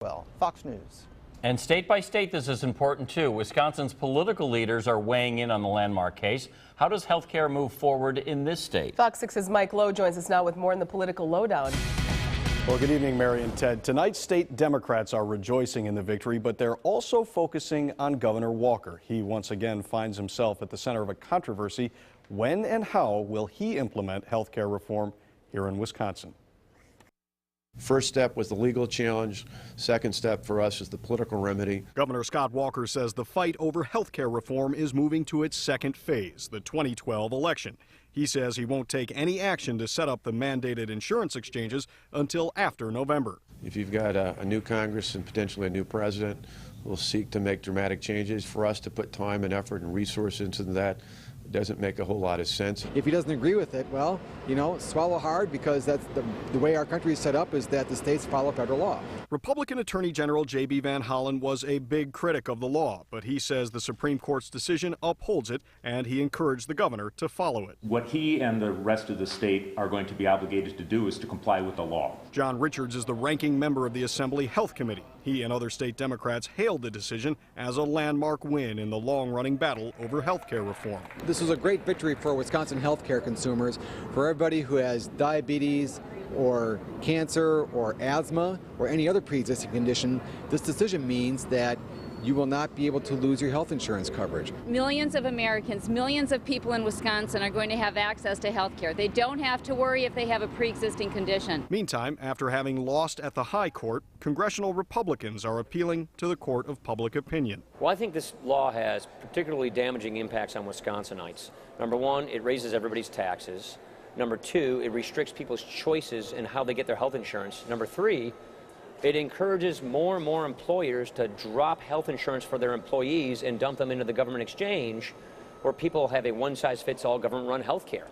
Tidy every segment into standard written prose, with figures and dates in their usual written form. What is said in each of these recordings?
Well, Fox News. And state by state, this is important too. Wisconsin's political leaders are weighing in on the landmark case. How does health care move forward in this state? Fox 6's Mike Lowe joins us now with more in the political lowdown. Well, good evening, Mary and Ted. Tonight, state Democrats are rejoicing in the victory, but they're also focusing on Governor Walker. He once again finds himself at the center of a controversy. When and how will he implement health care reform here in Wisconsin? First step was the legal challenge. Second step for us is the political remedy. Governor Scott Walker says the fight over health care reform is moving to its second phase, the 2012 election. He says he won't take any action to set up the mandated insurance exchanges until after November. If you've got a new Congress and potentially a new president, we'll seek to make dramatic changes. For us to put time and effort and resources into that doesn't make a whole lot of sense. If he doesn't agree with it, well, swallow hard, because that's the way our country is set up, is that the states follow federal law. Republican Attorney General J.B. Van Hollen was a big critic of the law, but he says the Supreme Court's decision upholds it, and he encouraged the governor to follow it. What he and the rest of the state are going to be obligated to do is to comply with the law. John Richards is the ranking member of the Assembly Health Committee. He and other state Democrats hailed the decision as a landmark win in the long-running battle over health care reform. This was a great victory for Wisconsin health care consumers, for everybody who has diabetes or cancer or asthma or any other pre-existing condition. This decision means that you will not be able to lose your health insurance coverage. Millions of Americans, millions of people in Wisconsin are going to have access to health care. They don't have to worry if they have a pre-existing condition. Meantime, after having lost at the high court, congressional Republicans are appealing to the court of public opinion. Well, I think this law has particularly damaging impacts on Wisconsinites. Number one, it raises everybody's taxes. Number two, it restricts people's choices in how they get their health insurance. Number three, it encourages more and more employers to drop health insurance for their employees and dump them into the government exchange, where people have a one-size-fits-all government-run health care.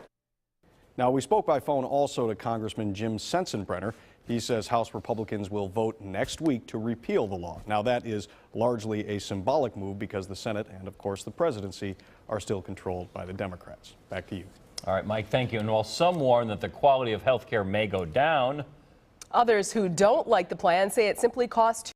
Now, we spoke by phone also to Congressman Jim Sensenbrenner. He says House Republicans will vote next week to repeal the law. Now, that is largely a symbolic move because the Senate and, of course, the presidency are still controlled by the Democrats. Back to you. All right, Mike, thank you. And while some warn that the quality of health care may go down, Others who don't like the plan say it simply costs